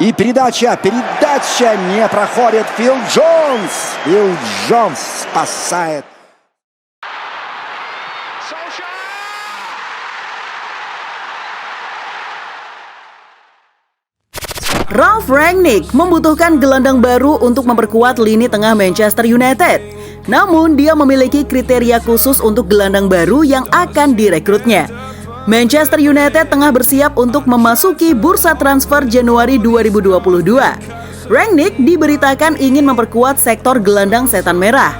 И передача не проходит. Фил Джонс спасает. Ralf Rangnick membutuhkan gelandang baru untuk memperkuat lini tengah Manchester United. Namun dia memiliki kriteria khusus untuk gelandang baru yang akan direkrutnya. Manchester United tengah bersiap untuk memasuki bursa transfer Januari 2022. Rangnick diberitakan ingin memperkuat sektor gelandang setan merah.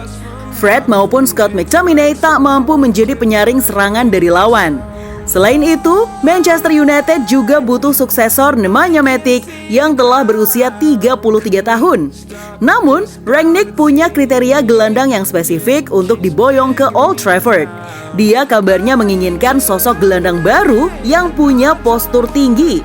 Fred maupun Scott McTominay tak mampu menjadi penyaring serangan dari lawan. Selain itu, Manchester United juga butuh suksesor Nemanja Matic yang telah berusia 33 tahun. Namun, Rangnick punya kriteria gelandang yang spesifik untuk diboyong ke Old Trafford. Dia kabarnya menginginkan sosok gelandang baru yang punya postur tinggi.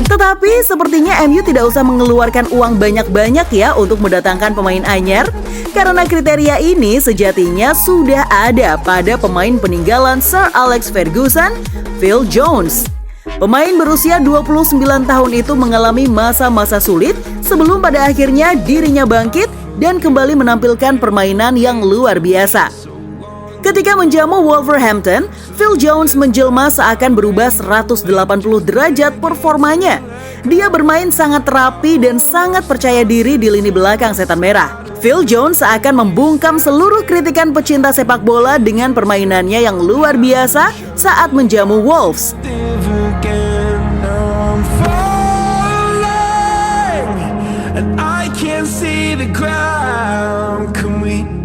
Tetapi sepertinya MU tidak usah mengeluarkan uang banyak-banyak ya untuk mendatangkan pemain anyar, karena kriteria ini sejatinya sudah ada pada pemain peninggalan Sir Alex Ferguson, Phil Jones. Pemain berusia 29 tahun itu mengalami masa-masa sulit sebelum pada akhirnya dirinya bangkit dan kembali menampilkan permainan yang luar biasa. Ketika menjamu Wolverhampton, Phil Jones menjelma seakan berubah 180 derajat performanya. Dia bermain sangat rapi dan sangat percaya diri di lini belakang setan merah. Phil Jones seakan membungkam seluruh kritikan pecinta sepak bola dengan permainannya yang luar biasa saat menjamu Wolves.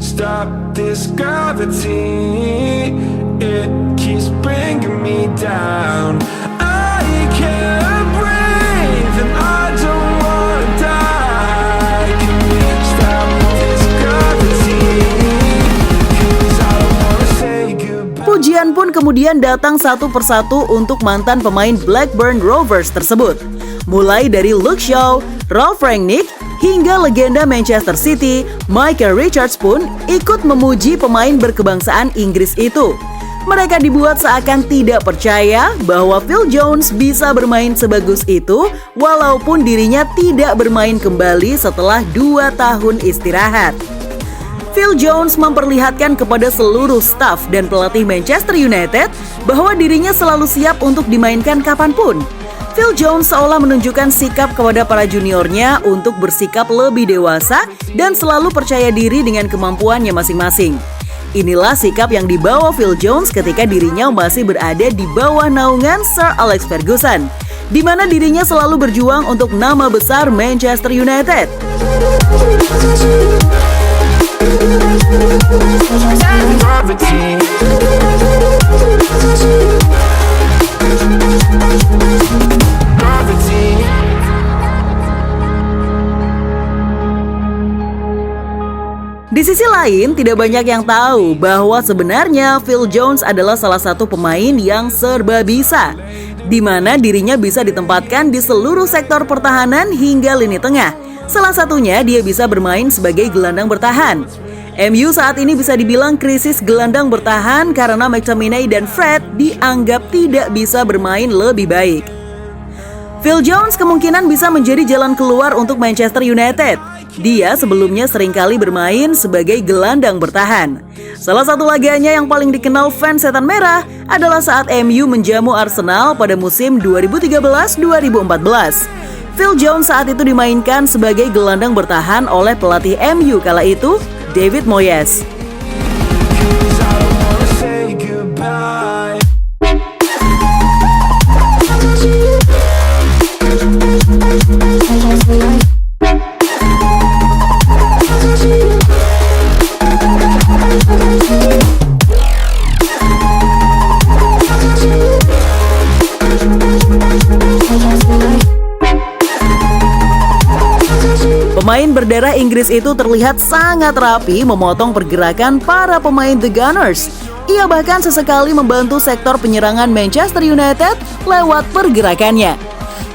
Stop this gravity, it keeps bringing me down. I can't breathe and I don't wanna die. Stop this gravity, 'cause I don't wanna say goodbye. Pujian pun kemudian datang satu persatu untuk mantan pemain Blackburn Rovers tersebut. Mulai dari Luke Shaw, Ralf Rangnick, hingga legenda Manchester City, Michael Richards pun ikut memuji pemain berkebangsaan Inggris itu. Mereka dibuat seakan tidak percaya bahwa Phil Jones bisa bermain sebagus itu walaupun dirinya tidak bermain kembali setelah 2 tahun istirahat. Phil Jones memperlihatkan kepada seluruh staf dan pelatih Manchester United bahwa dirinya selalu siap untuk dimainkan kapanpun. Phil Jones seolah menunjukkan sikap kepada para juniornya untuk bersikap lebih dewasa dan selalu percaya diri dengan kemampuannya masing-masing. Inilah sikap yang dibawa Phil Jones ketika dirinya masih berada di bawah naungan Sir Alex Ferguson, di mana dirinya selalu berjuang untuk nama besar Manchester United. Di sisi lain, tidak banyak yang tahu bahwa sebenarnya Phil Jones adalah salah satu pemain yang serba bisa, di mana dirinya bisa ditempatkan di seluruh sektor pertahanan hingga lini tengah. Salah satunya dia bisa bermain sebagai gelandang bertahan. MU saat ini bisa dibilang krisis gelandang bertahan karena McTominay dan Fred dianggap tidak bisa bermain lebih baik. Phil Jones kemungkinan bisa menjadi jalan keluar untuk Manchester United. Dia sebelumnya seringkali bermain sebagai gelandang bertahan. Salah satu laganya yang paling dikenal fans setan merah adalah saat MU menjamu Arsenal pada musim 2013-2014. Phil Jones saat itu dimainkan sebagai gelandang bertahan oleh pelatih MU kala itu, David Moyes. Pemain berdarah Inggris itu terlihat sangat rapi memotong pergerakan para pemain The Gunners. Ia bahkan sesekali membantu sektor penyerangan Manchester United lewat pergerakannya.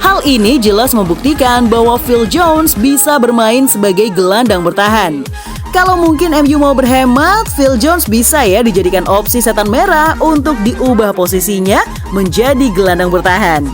Hal ini jelas membuktikan bahwa Phil Jones bisa bermain sebagai gelandang bertahan. Kalau mungkin MU mau berhemat, Phil Jones bisa ya dijadikan opsi setan merah untuk diubah posisinya menjadi gelandang bertahan.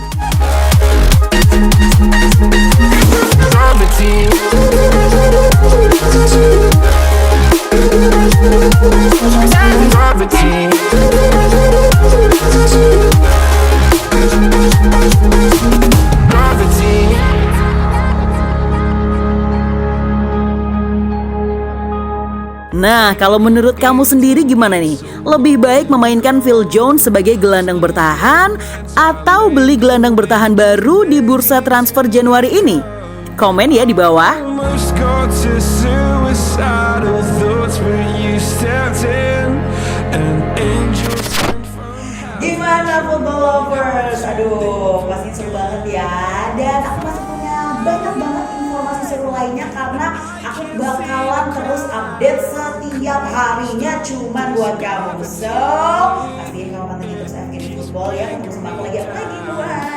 Nah, kalau menurut kamu sendiri gimana nih? Lebih baik memainkan Phil Jones sebagai gelandang bertahan atau beli gelandang bertahan baru di bursa transfer Januari ini? Komen ya di bawah. Almost got to suicidal thoughts, but you stepped in and angels sent from heaven. Gimana football lovers? Aduh, pasti seru banget ya. Dan aku masih punya banyak banget informasi seru lainnya karena aku bakalan terus update setiap harinya cuman buat kamu. So, pastiin kamu pantengin terus FGD Football ya. Ketemu sama aku lagi. Bye.